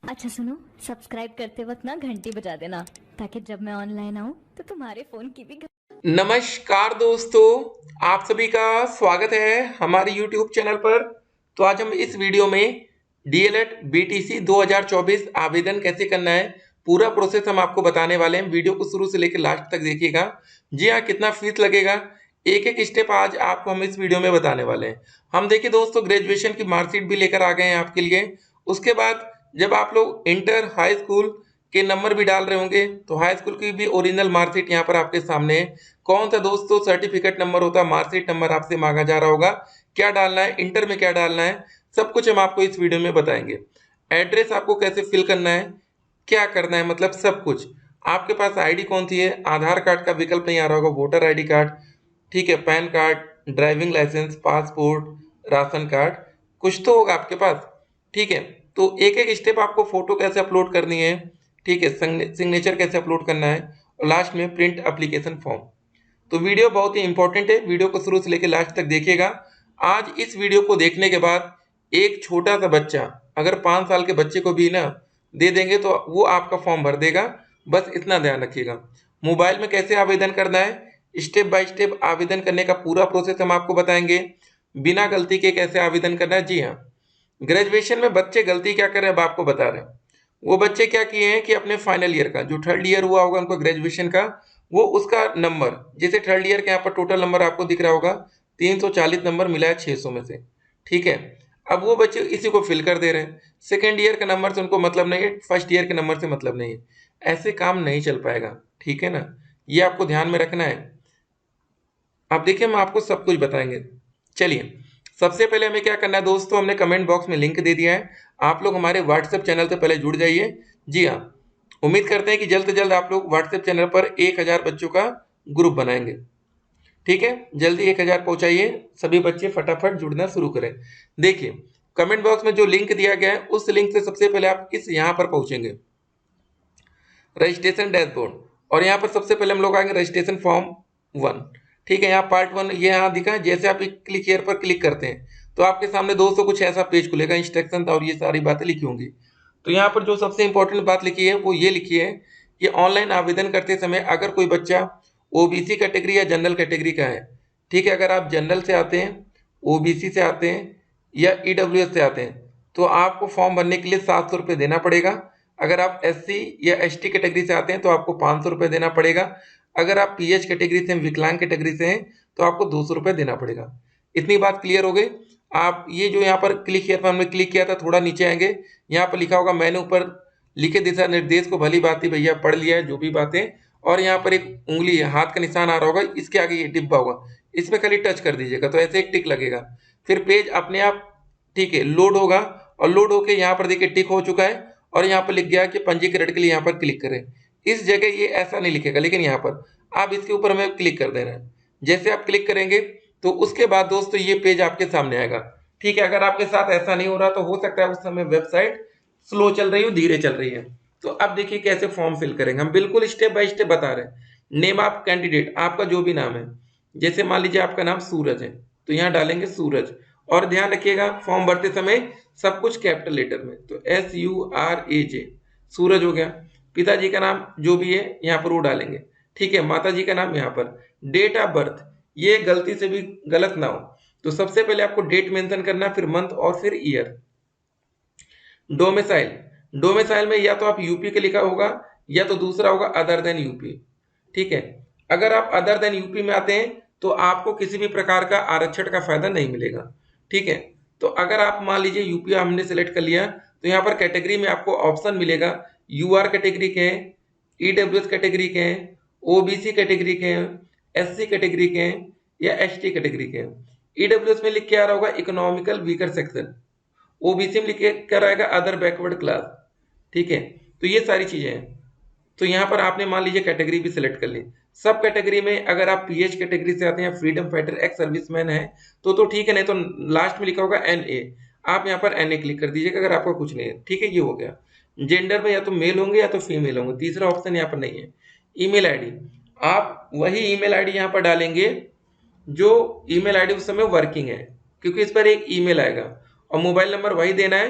अच्छा सुनो, सब्सक्राइब करते वक्त ना घंटी बजा देना ताकि जब मैं ऑनलाइन आऊँ तो तुम्हारे फोन की भी नमस्कार दोस्तों, आप सभी का स्वागत है हमारे YouTube चैनल पर। तो आज हम इस वीडियो में डीएलएड बीटीसी 2024 आवेदन कैसे करना है, पूरा प्रोसेस हम आपको बताने वाले हैं। वीडियो को शुरू से लेकर लास्ट तक देखिएगा। जी हाँ, कितना फीस लगेगा, एक एक स्टेप आज आपको हम इस वीडियो में बताने वाले हैं। हम देखिए दोस्तों, ग्रेजुएशन की मार्कशीट भी लेकर आ गए हैं आपके लिए। उसके बाद जब आप लोग इंटर हाई स्कूल के नंबर भी डाल रहे होंगे तो हाई स्कूल की भी ओरिजिनल मार्कशीट यहाँ पर आपके सामने है। कौन सा दोस्तों सर्टिफिकेट नंबर होता है, मार्कशीट नंबर आपसे मांगा जा रहा होगा, क्या डालना है, इंटर में क्या डालना है, सब कुछ हम आपको इस वीडियो में बताएंगे। एड्रेस आपको कैसे फिल करना है, क्या करना है, मतलब सब कुछ। आपके पास आईडी कौन सी है, आधार कार्ड का विकल्प नहीं आ रहा होगा, वोटर आईडी कार्ड, ठीक है, PAN card, driving licence, passport, ration card, कुछ तो होगा आपके पास। ठीक है, तो एक एक स्टेप आपको फोटो कैसे अपलोड करनी है, ठीक है, सिग्नेचर कैसे अपलोड करना है, और लास्ट में प्रिंट एप्लीकेशन फॉर्म। तो वीडियो बहुत ही इंपॉर्टेंट है, वीडियो को शुरू से लेकर लास्ट तक देखिएगा। आज इस वीडियो को देखने के बाद एक छोटा सा बच्चा, अगर 5 साल के बच्चे को भी ना दे देंगे तो वो आपका फॉर्म भर देगा। बस इतना ध्यान रखिएगा। मोबाइल में कैसे आवेदन करना है, स्टेप बाय स्टेप आवेदन करने का पूरा प्रोसेस हम आपको बताएंगे। बिना गलती के कैसे आवेदन करना है। जी हाँ, ग्रेजुएशन में बच्चे गलती क्या कर रहे हैं अब आपको बता रहे हैं। वो बच्चे क्या किए हैं कि अपने फाइनल ईयर का जो थर्ड ईयर हुआ होगा उनको ग्रेजुएशन का, वो उसका नंबर, जैसे थर्ड ईयर के यहाँ पर टोटल नंबर आपको दिख रहा होगा 340 नंबर मिला है 600 में से। ठीक है, अब वो बच्चे इसी को फिल कर दे रहे हैं। सेकेंड ईयर के नंबर से उनको मतलब नहीं है, फर्स्ट ईयर के नंबर से मतलब नहीं है। ऐसे काम नहीं चल पाएगा, ठीक है ना, ये आपको ध्यान में रखना है। अब देखिए हम आपको सब कुछ बताएंगे। चलिए, सबसे पहले हमें क्या करना है दोस्तों, हमने कमेंट बॉक्स में लिंक दे दिया है। आप लोग हमारे व्हाट्सएप चैनल से पहले जुड़ जाइए। जी हाँ, उम्मीद करते हैं कि जल्द से जल्द आप लोग व्हाट्सएप चैनल पर 1000 बच्चों का ग्रुप बनाएंगे। ठीक है, जल्दी 1000 पहुंचाइए, सभी बच्चे फटाफट जुड़ना शुरू करें। देखिए, कमेंट बॉक्स में जो लिंक दिया गया है उस लिंक से सबसे पहले आप इस यहाँ पर पहुंचेंगे, रजिस्ट्रेशन डैशबोर्ड, और यहाँ पर सबसे पहले हम लोग आएंगे रजिस्ट्रेशन फॉर्म 1। ठीक है, यहाँ पार्ट 1 ये यहाँ दिखा है। जैसे आप क्लिक हियर पर क्लिक करते हैं तो आपके सामने दोस्तों कुछ ऐसा पेज खुलेगा, इंस्ट्रक्शन और ये सारी बातें लिखी होंगी। तो यहाँ पर जो सबसे इंपॉर्टेंट बात लिखी है वो ये लिखी है कि ऑनलाइन आवेदन करते समय अगर कोई बच्चा ओबीसी कैटेगरी या जनरल कैटेगरी का है, ठीक है, अगर आप जनरल से आते हैं, ओबीसी से आते हैं या ईडब्ल्यूएस से आते हैं तो आपको फॉर्म भरने के लिए 700 रुपये देना पड़ेगा। अगर आप एससी या एसटी कैटेगरी से आते हैं तो आपको 500 रुपये देना पड़ेगा। अगर आप पीएच कैटेगरी से, विकलांग कैटेगरी से हैं तो आपको 200 रुपये देना पड़ेगा। इतनी बात क्लियर हो गई। आप ये जो यहाँ पर क्लिक किया था, हमने क्लिक किया था, थोड़ा नीचे आएंगे, यहाँ पर लिखा होगा मैंने ऊपर लिखे दिशा निर्देश को भली बात ही भैया पढ़ लिया है जो भी बातें, और यहाँ पर एक उंगली है, हाथ का निशान आ रहा होगा, इसके आगे ये डिब्बा होगा, इसमें खाली टच कर दीजिएगा तो ऐसे एक टिक लगेगा। फिर पेज अपने आप, ठीक है, लोड होगा, और लोड होके यहाँ पर देखिए टिक हो चुका है, और यहाँ पर लिख गया कि पंजीकरण के लिए यहाँ पर क्लिक करें। इस जगह ये ऐसा नहीं लिखेगा, लेकिन यहाँ पर आप इसके ऊपर हमें क्लिक कर देना है। जैसे आप क्लिक करेंगे तो उसके बाद दोस्तों ये पेज आपके सामने आएगा। ठीक है, अगर आपके साथ ऐसा नहीं हो रहा तो हो सकता है उस समय वेबसाइट स्लो चल रही हो, धीरे चल रही है। तो अब देखिए कैसे फॉर्म फिल करेंगे, हम बिल्कुल स्टेप बाय स्टेप बता रहे हैं। नेम ऑफ कैंडिडेट, आपका जो भी नाम है, जैसे मान लीजिए आपका नाम सूरज है तो यहाँ डालेंगे सूरज, और ध्यान रखिएगा फॉर्म भरते समय सब कुछ कैपिटल लेटर में, तो SURAJ, सूरज हो गया। पिताजी का नाम जो भी है यहाँ पर वो डालेंगे, ठीक है, माता जी का नाम यहाँ पर। डेट ऑफ बर्थ, ये गलती से भी गलत ना हो, तो सबसे पहले आपको डेट मेंशन करना, फिर मंथ और फिर ईयर। डोमिसाइल, डोमिसाइल में या तो आप यूपी के लिखा होगा या तो दूसरा होगा अदर देन यूपी। ठीक है, अगर आप अदर देन यूपी में आते हैं तो आपको किसी भी प्रकार का आरक्षण का फायदा नहीं मिलेगा। ठीक है, तो अगर आप मान लीजिए यूपी हमने सेलेक्ट कर लिया तो यहाँ पर कैटेगरी में आपको ऑप्शन मिलेगा, यूआर कैटेगरी के हैं, ईडब्ल्यूएस कैटेगरी के हैं, ओबीसी कैटेगरी के हैं, एससी कैटेगरी के हैं या एसटी कैटेगरी के हैं। ईडब्ल्यूएस में लिख के आ रहा होगा इकोनॉमिकल वीकर सेक्शन, ओबीसी में लिखे कर आएगा अदर बैकवर्ड क्लास। ठीक है, तो ये सारी चीजें हैं। तो यहाँ पर आपने मान लीजिए कैटेगरी भी सिलेक्ट कर ली। सब कैटेगरी में अगर आप पीएच कैटेगरी से आते हैं, फ्रीडम फाइटर, एक्स सर्विसमैन है तो ठीक है, नहीं तो लास्ट में लिखा होगा एनए, आप यहाँ पर एनए क्लिक कर दीजिएगा अगर आपका कुछ नहीं है। ठीक है, ये हो गया। जेंडर में या तो मेल होंगे या तो फीमेल होंगे, तीसरा ऑप्शन यहाँ पर नहीं है। ईमेल आईडी, आप वही ईमेल आईडी यहाँ पर डालेंगे जो ईमेल आईडी उस समय वर्किंग है, क्योंकि इस पर एक ईमेल आएगा, और मोबाइल नंबर वही देना है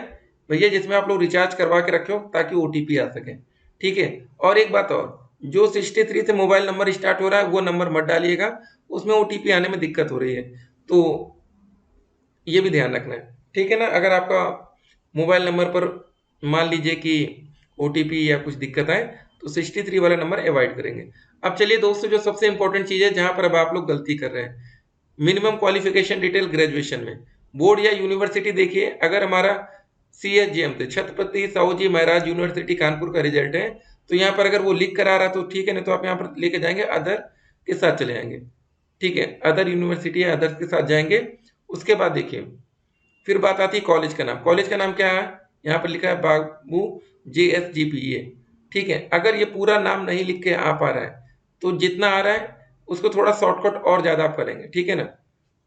भैया जिसमें आप लोग रिचार्ज करवा के रखे हो ताकि ओटीपी आ सके। ठीक है, और एक बात और, जो 63 से मोबाइल नंबर स्टार्ट हो रहा है वो नंबर मत डालिएगा, उसमें ओटीपी आने में दिक्कत हो रही है, तो ये भी ध्यान रखना है। ठीक है ना, अगर आपका मोबाइल नंबर पर मान लीजिए कि ओटीपी या कुछ दिक्कत आए तो 63 वाला नंबर अवॉइड करेंगे। अब चलिए दोस्तों, जो सबसे इंपॉर्टेंट चीज है जहां पर अब आप लोग गलती कर रहे हैं, मिनिमम क्वालिफिकेशन डिटेल ग्रेजुएशन में बोर्ड या यूनिवर्सिटी देखिए। अगर हमारा CSGM से छत्रपति साहू जी महाराज यूनिवर्सिटी कानपुर का रिजल्ट है तो यहाँ पर अगर वो लिख कर आ रहा तो ठीक है, नहीं तो आप यहाँ पर लेके जाएंगे अदर के साथ चले जाएंगे। ठीक है, अदर यूनिवर्सिटी या अदर के साथ जाएंगे। उसके बाद देखिए फिर बात आती है कॉलेज का नाम। कॉलेज का नाम क्या है, यहाँ पर लिखा है बाबू JSGPA। ठीक है, अगर ये पूरा नाम नहीं लिख के आ पा रहा है तो जितना आ रहा है उसको थोड़ा शॉर्टकट और ज्यादा आप करेंगे। ठीक है ना,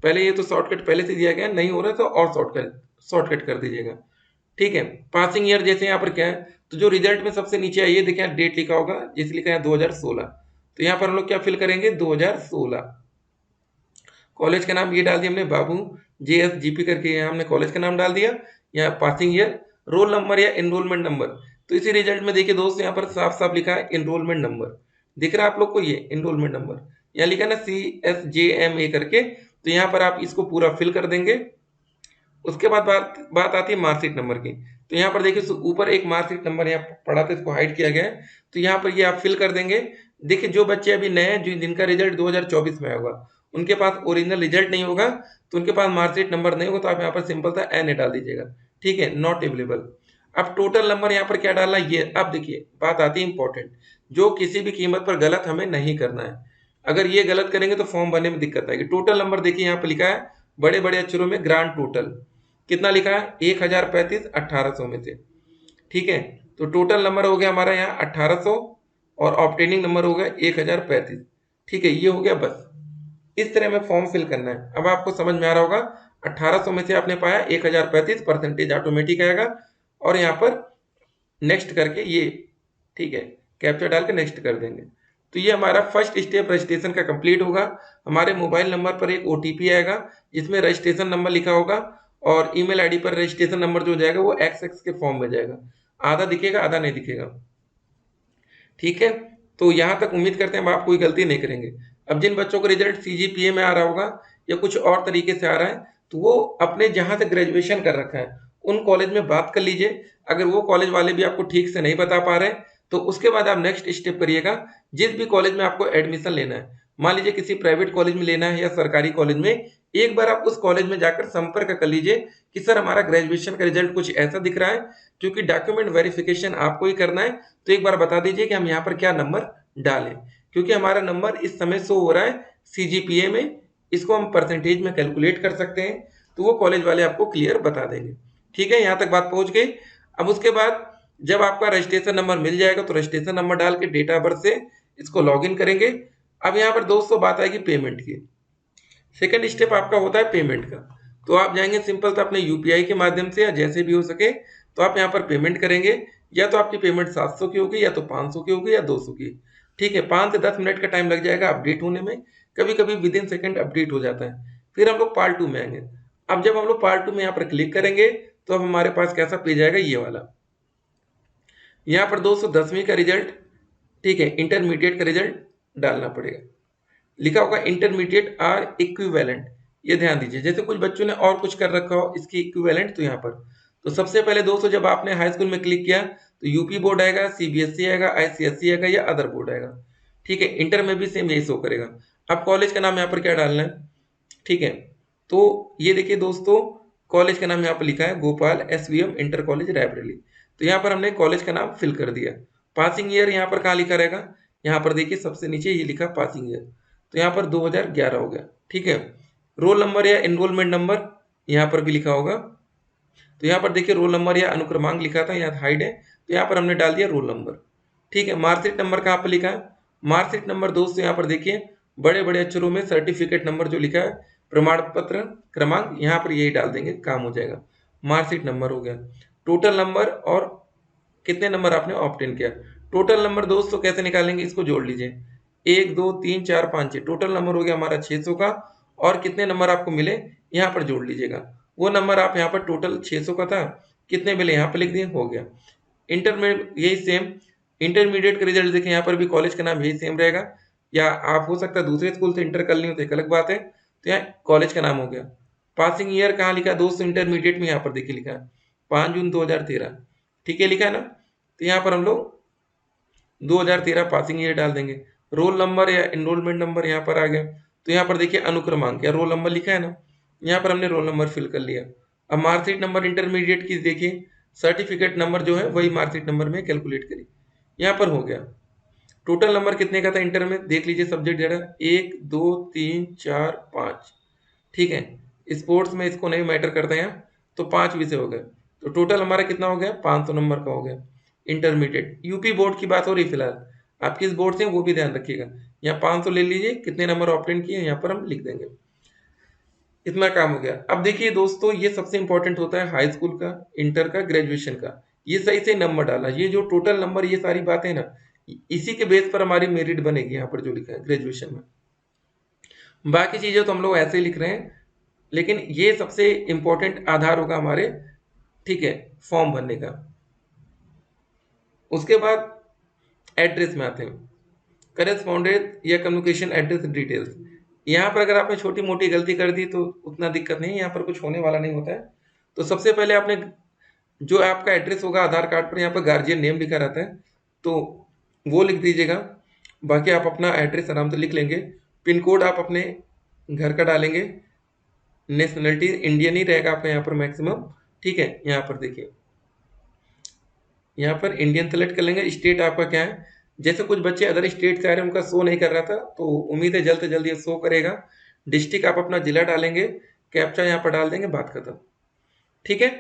पहले ये तो शॉर्टकट पहले से दिया गया है, नहीं हो रहा तो और शॉर्टकट कर दीजिएगा। ठीक है, पासिंग ईयर जैसे यहाँ पर क्या है, तो जो रिजल्ट में सबसे नीचे है ये देखिए डेट लिखा होगा, जैसे लिखा है 2016, तो यहाँ पर हम लोग क्या फिल करेंगे 2016। कॉलेज का नाम ये डाल दिया हमने बाबू JSGP करके, यहाँ हमने कॉलेज का नाम डाल दिया। यहाँ पासिंग ईयर, रोल नंबर या एनरोलमेंट नंबर, तो इसी रिजल्ट में देखिए दोस्त यहाँ पर साफ साफ लिखा है एनरोलमेंट नंबर, दिख रहा है आप लोग को ये एनरोलमेंट नंबर, यहाँ लिखा है ना CSJMA करके, तो यहाँ पर आप इसको पूरा फिल कर देंगे। उसके बाद बात आती है मार्कशीट नंबर की, तो यहाँ पर देखिए ऊपर एक मार्कशीट नंबर यहाँ पड़ा था, इसको हाइड किया गया है, तो यहाँ पर ये आप फिल कर देंगे। देखिए जो बच्चे अभी नए हैं, जिनका रिजल्ट 2024 में होगा, उनके पास ओरिजिनल रिजल्ट नहीं होगा तो उनके पास मार्कशीट नंबर नहीं होगा, तो आप यहाँ पर सिंपल सा NA डाल दीजिएगा। ठीक है, नॉट अवेलेबल। अब टोटल नंबर यहाँ पर क्या डालना है ये, अब देखिए बात आती है इंपॉर्टेंट, जो किसी भी कीमत पर गलत हमें नहीं करना है। अगर ये गलत करेंगे तो फॉर्म भरने में दिक्कत आएगी। टोटल नंबर देखिए यहाँ पर लिखा है बड़े बड़े अक्षरों में ग्रांड टोटल, कितना लिखा है 1035 1800 में से। ठीक है, तो टोटल नंबर हो गया हमारा यहाँ 1800 और ऑब्टेनिंग नंबर हो गया 1035। ठीक है, ये हो गया। बस इस तरह में फॉर्म फिल करना है। अब आपको समझ में आ रहा होगा, 1800 में से आपने पाया 1035, परसेंटेज ऑटोमेटिक आएगा और यहाँ पर नेक्स्ट करके ये, ठीक है, कैप्चा डाल के नेक्स्ट कर देंगे। तो ये हमारा फर्स्ट स्टेप रजिस्ट्रेशन का कंप्लीट होगा। हमारे मोबाइल नंबर पर एक OTP आएगा जिसमें रजिस्ट्रेशन नंबर लिखा होगा और ईमेल आईडी पर रजिस्ट्रेशन नंबर जो जाएगा वो XX के फॉर्म में जाएगा, आधा दिखेगा आधा नहीं दिखेगा। ठीक है, तो यहाँ तक उम्मीद करते हैं आप कोई गलती नहीं करेंगे। अब जिन बच्चों का रिजल्ट CGPA में आ रहा होगा या कुछ और तरीके से आ रहा है तो वो अपने जहाँ से ग्रेजुएशन कर रखा है उन कॉलेज में बात कर लीजिए। अगर वो कॉलेज वाले भी आपको ठीक से नहीं बता पा रहे तो उसके बाद आप नेक्स्ट स्टेप करिएगा। जिस भी कॉलेज में आपको एडमिशन लेना है, मान लीजिए किसी प्राइवेट कॉलेज में लेना है या सरकारी कॉलेज में, एक बार आप उस कॉलेज में जाकर संपर्क कर लीजिए कि सर हमारा ग्रेजुएशन का रिजल्ट कुछ ऐसा दिख रहा है, क्योंकि डॉक्यूमेंट वेरिफिकेशन आपको ही करना है, तो एक बार बता दीजिए कि हम यहाँ पर क्या नंबर डालें, क्योंकि हमारा नंबर इस समय शो हो रहा है CGPA में, इसको हम परसेंटेज में कैलकुलेट कर सकते हैं, तो वो कॉलेज वाले आपको क्लियर बता देंगे। ठीक है, यहाँ तक बात पहुंच गई। अब उसके बाद जब आपका रजिस्ट्रेशन नंबर मिल जाएगा तो रजिस्ट्रेशन नंबर डाल के डेट ऑफ बर्थ से इसको लॉगिन करेंगे। अब यहाँ पर दोस्तों बात आएगी पेमेंट की। सेकंड स्टेप आपका होता है पेमेंट का, तो आप जाएंगे सिंपल तो अपने UPI के माध्यम से या जैसे भी हो सके तो आप यहाँ पर पेमेंट करेंगे। या तो आपकी पेमेंट 700 की होगी या तो 500 की होगी या 200 की। ठीक है, 5 से 10 मिनट का टाइम लग जाएगा अपडेट होने में, कभी कभी विद इन सेकेंड अपडेट हो जाता है। फिर हम लोग पार्ट 2 में आएंगे। अब जब हम लोग पार्ट 2 में यहाँ पर क्लिक करेंगे तो अब हमारे पास कैसा पेज आएगा, ये वाला। यहाँ पर 210वीं का रिजल्ट, ठीक है, इंटरमीडिएट का रिजल्ट डालना पड़ेगा, लिखा होगा इंटरमीडिएट आर इक्विवेलेंट, ये ध्यान दीजिए। जैसे कुछ बच्चों ने और कुछ कर रखा हो इसकी इक्विवेलेंट, तो यहाँ पर तो सबसे पहले दोस्तों जब आपने हाई स्कूल में क्लिक किया तो यूपी बोर्ड आएगा, CBSE आएगा, ICSE आएगा या अदर बोर्ड आएगा। ठीक है, इंटर में भी सेम यही शो करेगा। अब कॉलेज का नाम यहाँ पर क्या डालना है, ठीक है, तो ये देखिए दोस्तों कॉलेज का नाम यहाँ पर लिखा है Gopal SVM inter college Raebareli, तो यहाँ पर हमने कॉलेज का नाम फिल कर दिया। पासिंग ईयर यहाँ पर कहाँ लिखा रहेगा, यहाँ पर देखिए सबसे नीचे ये लिखा पासिंग ईयर, तो यहाँ पर 2011 हो गया। ठीक है, रोल नंबर या एनरोलमेंट नंबर यहाँ पर भी लिखा होगा, तो यहाँ पर देखिए रोल नंबर या अनुक्रमांक लिखा था, यहाँ हाइड है, तो यहाँ पर हमने डाल दिया रोल नंबर। ठीक है, मार्कशीट नंबर कहाँ पर लिखा है, मार्कशीट नंबर दोस्तों यहाँ पर देखिए बड़े बड़े अक्षरों में सर्टिफिकेट नंबर जो लिखा है, प्रमाण पत्र क्रमांक, यहाँ पर यही डाल देंगे, काम हो जाएगा। मार्कशीट नंबर हो गया। टोटल नंबर और कितने नंबर आपने ऑप्टेन किया। टोटल नंबर दोस्तों कैसे निकालेंगे, इसको जोड़ लीजिए, 1 2 3 4 5 6, टोटल नंबर हो गया हमारा 600 का। और कितने नंबर आपको मिले यहाँ पर जोड़ लीजिएगा, वो नंबर आप यहाँ पर टोटल 600 का था, कितने मिले यहाँ पे लिख दिए, हो गया। इंटरमीडिएट यही सेम, इंटरमीडिएट का रिजल्ट देखें यहाँ पर भी कॉलेज का नाम यही सेम रहेगा, या आप हो सकता है दूसरे स्कूल से इंटर कर ली हो तो एक अलग बात है, तो यहाँ कॉलेज का नाम हो गया। पासिंग ईयर कहाँ लिखा है दोस्तों, इंटरमीडिएट में यहाँ पर देखिए लिखा है 5 जून 2013, ठीक है लिखा है ना, तो यहाँ पर हम लोग 2013 पासिंग ईयर डाल देंगे। रोल नंबर या एनरोलमेंट नंबर यहाँ पर आ गया, तो यहाँ पर देखिए अनुक्रमांक या रोल नंबर लिखा है ना, यहाँ पर हमने रोल नंबर फिल कर लिया। अब मार्कशीट नंबर इंटरमीडिएट की देखिए, सर्टिफिकेट नंबर जो है वही मार्कशीट नंबर में कैलकुलेट करिए, यहाँ पर हो गया। टोटल नंबर कितने का था इंटर में देख लीजिए, सब्जेक्ट जरा 1 2 3 4 5, ठीक है। स्पोर्ट्स में इसको नहीं मैटर करते हैं, तो 5 विषय हो गए, तो टोटल हमारा कितना हो गया, 500 नंबर का हो गया इंटरमीडिएट। यूपी बोर्ड की बात हो रही फिलहाल, आप किस बोर्ड से वो भी ध्यान रखिएगा। यहाँ 500 ले लीजिए, कितने नंबर ऑप्टेन किए यहाँ पर हम लिख देंगे, इतना काम हो गया। अब देखिए दोस्तों, ये सबसे इंपॉर्टेंट होता है हाई स्कूल का, इंटर का, ग्रेजुएशन का, ये सही से नंबर डाला, ये जो टोटल नंबर ये सारी बातें ना, इसी के बेस पर हमारी मेरिट बनेगी यहाँ पर जो लिखा है ग्रेजुएशन में। बाकी चीजें तो हम लोग ऐसे ही लिख रहे हैं, लेकिन ये सबसे इंपॉर्टेंट आधार होगा हमारे, ठीक है, फॉर्म भरने का। उसके बाद एड्रेस में आते हैं, करेस्पॉन्डेंट या कम्युनिकेशन एड्रेस डिटेल्स। यहाँ पर अगर आपने छोटी मोटी गलती कर दी तो उतना दिक्कत नहीं है, यहाँ पर कुछ होने वाला नहीं होता है। तो सबसे पहले आपने जो आपका एड्रेस होगा आधार कार्ड पर, यहाँ पर गार्जियन नेम लिखा रहता है, तो वो लिख दीजिएगा। बाकी आप अपना एड्रेस आराम से लिख लेंगे। पिन कोड आप अपने घर का डालेंगे। नेशनलिटी इंडियन ही रहेगा आपका यहाँ पर मैक्सिमम, ठीक है। यहाँ पर देखिए, यहाँ पर इंडियन सेलेक्ट कर लेंगे। स्टेट आपका क्या है, जैसे कुछ बच्चे अदर स्टेट से आ रहे हैं, उनका शो नहीं कर रहा था, तो उम्मीद है जल्द से जल्द ये शो करेगा। डिस्ट्रिक्ट आप अपना जिला डालेंगे, कैप्चा यहाँ पर डाल देंगे, बात खत्म, ठीक है।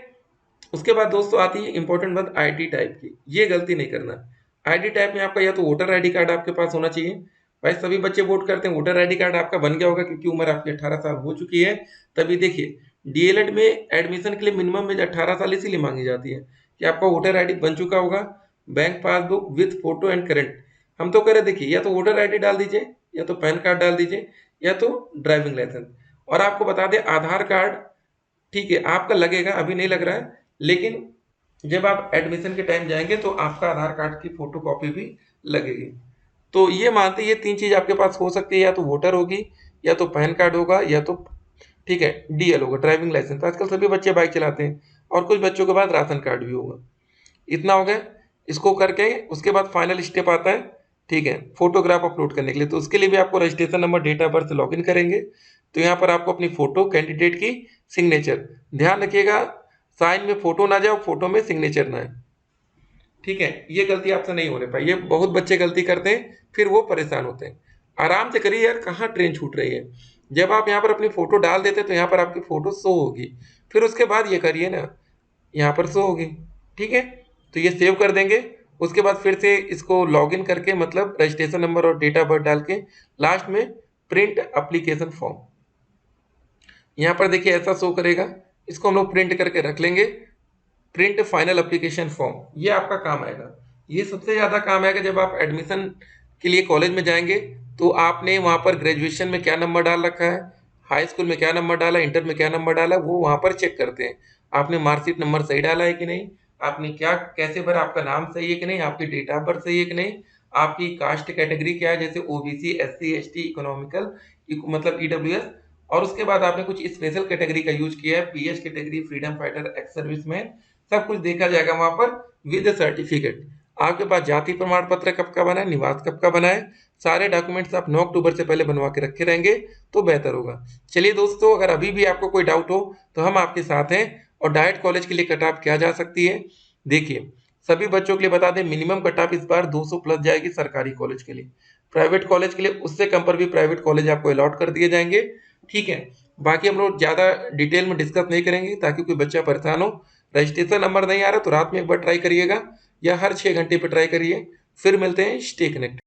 उसके बाद दोस्तों आती है इंपॉर्टेंट बात आईडी टाइप की, ये गलती नहीं करना। आईडी टाइप में आपका या तो वोटर आईडी कार्ड आपके पास होना चाहिए। भाई सभी बच्चे वोट करते हैं, वोटर आईडी कार्ड आपका बन गया होगा क्योंकि उम्र आपकी 18 साल हो चुकी है। तभी देखिए डीएलएड में एडमिशन के लिए मिनिमम में 18 साल इसीलिए मांगी जाती है कि आपका वोटर आईडी बन चुका होगा, bank passbook with photo and current. हम तो कह रहे देखिए, या तो वोटर आईडी डाल दीजिए, या तो पैन कार्ड डाल दीजिए, या तो ड्राइविंग लाइसेंस। और आपको बता दें आधार कार्ड, ठीक है, आपका लगेगा, अभी नहीं लग रहा है, लेकिन जब आप एडमिशन के टाइम जाएंगे तो आपका आधार कार्ड की फोटो कॉपी भी लगेगी। तो ये मानते ये 3 चीज आपके पास हो सकती है, या तो वोटर होगी, या तो पैन कार्ड होगा, या तो ठीक है डीएल होगा, ड्राइविंग लाइसेंस। आजकल सभी बच्चे बाइक चलाते हैं, और कुछ बच्चों के पास राशन कार्ड भी होगा। इतना हो गया। इसको करके उसके बाद फाइनल स्टेप आता है, ठीक है, फोटोग्राफ अपलोड करने के लिए। तो उसके लिए भी आपको registration number, date of birth login करेंगे। तो यहाँ पर आपको अपनी फोटो, कैंडिडेट की सिग्नेचर, ध्यान रखिएगा साइन में फोटो ना जाए, फोटो में सिग्नेचर ना है, ठीक है। ये गलती आपसे नहीं होने पाई, ये बहुत बच्चे गलती करते हैं, फिर वो परेशान होते हैं। आराम से करिए यार, कहाँ ट्रेन छूट रही है। जब आप यहाँ पर अपनी फोटो डाल देते तो यहाँ पर आपकी फोटो शो होगी, फिर उसके बाद ये करिए ना, यहाँ पर शो होगी, ठीक है। तो ये सेव कर देंगे। उसके बाद फिर से इसको लॉगिन करके, मतलब रजिस्ट्रेशन नंबर और डेट ऑफ बर्थ डाल के, लास्ट में प्रिंट एप्लीकेशन फॉर्म, यहाँ पर देखिए ऐसा शो करेगा। इसको हम लोग प्रिंट करके रख लेंगे, प्रिंट फाइनल एप्लीकेशन फॉर्म, ये आपका काम आएगा। ये सबसे ज़्यादा काम आएगा जब आप एडमिशन के लिए कॉलेज में जाएंगे, तो आपने वहाँ पर ग्रेजुएशन में क्या नंबर डाल रखा है, हाई स्कूल में क्या नंबर डाला, इंटर में क्या नंबर डाला, वो वहाँ पर चेक करते हैं। आपने मार्कशीट नंबर सही डाला है कि नहीं, आपने क्या कैसे भरा, आपका नाम सही है कि नहीं, आपकी डेट ऑफ बर्थ सही है कि नहीं, आपकी कास्ट कैटेगरी क्या है, जैसे ओबीसी, एससी, एसटी, इकोनॉमिकल, मतलब ईडब्ल्यूएस, और उसके बाद आपने कुछ स्पेशल कैटेगरी का यूज किया है, pH category, freedom fighter, ex serviceman, सब कुछ देखा जाएगा वहां पर विद सर्टिफिकेट। आपके पास जाति प्रमाण पत्र कब का बना है, निवास कब का बना है, सारे डॉक्यूमेंट्स आप 9 अक्टूबर से पहले बनवा के रखे रहेंगे तो बेहतर होगा। चलिए दोस्तों, अगर अभी भी आपको कोई डाउट हो तो हम आपके साथ हैं, और डाइट कॉलेज के लिए कट ऑफ क्या जा सकती है। देखिए सभी बच्चों के लिए बता दें, मिनिमम कट ऑफ इस बार 200 प्लस जाएगी सरकारी कॉलेज के लिए। प्राइवेट कॉलेज के लिए उससे कम पर भी प्राइवेट कॉलेज आपको अलॉट कर दिए जाएंगे, ठीक है। बाकी हम लोग ज्यादा डिटेल में डिस्कस नहीं करेंगे ताकि कोई बच्चा परेशान हो। रजिस्ट्रेशन नंबर नहीं आ रहा तो रात में एक बार ट्राई करिएगा, या हर 6 घंटे पे ट्राई करिए। फिर मिलते हैं, स्टे कनेक्टेड।